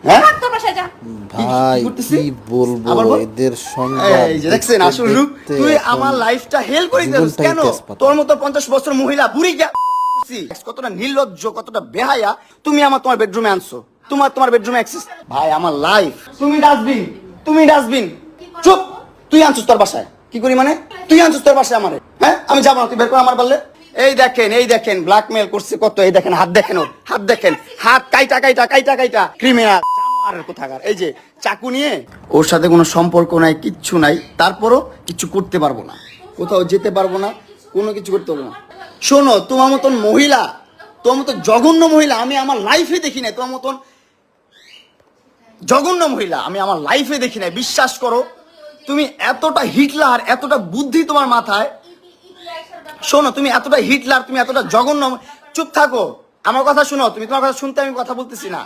হ্যাঁ ভাই কি বলবো এদের সঙ্গে এই যে দেখছেন আসল রূপ। তুই আমার লাইফটা হেল করে দিছিস কেন? তোর মতো 50 বছর মহিলা বুড়ি কতটা নির্লজ্জ, কতটা বেহায়া। তুমি তোমার বেডরুমে আনছো, তোমার বেডরুমে অ্যাক্সেস। ভাই আমার লাইফ, তুমি ডাস্টবিন। চুপ। তুই আনছিস তোর বাসায়, কি করি মানে? তুই আনছিস তোর বাসায় আমারে, হ্যাঁ? আমি যাবো না, তুই বের কর আমার পারলে। এই দেখেন ব্ল্যাকমেল করছে কত। এই দেখেন হাত, দেখেন ওর হাত, দেখেন হাত কাইটা ক্রিমিনাল জানোয়ারের কোথাকার। এই যে চাকু নিয়ে, ওর সাথে কোনো সম্পর্ক নাই, কিচ্ছু নাই, তারপরও কিছু করতে পারবো না, কোথাও যেতে পারবো না, কোনো কিছু করতে পারবো না। শোনো, তোমার মতন মহিলা, তোমার মতন জঘন্য মহিলা আমি আমার লাইফে দেখি নাই। তোমার মতন জঘন্য মহিলা আমি আমার লাইফে দেখি নাই। বিশ্বাস করো, তুমি এতটা হিটলার, এতটা বুদ্ধি তোমার মাথায়। শোনো, তুমি এতটা হিটলার, তুমি এতটা জঘন্য। চুপ থাকো, আমার কথা শুনো। তুমি তোমার কথা শুনতে আমি কথা বলতেছি না।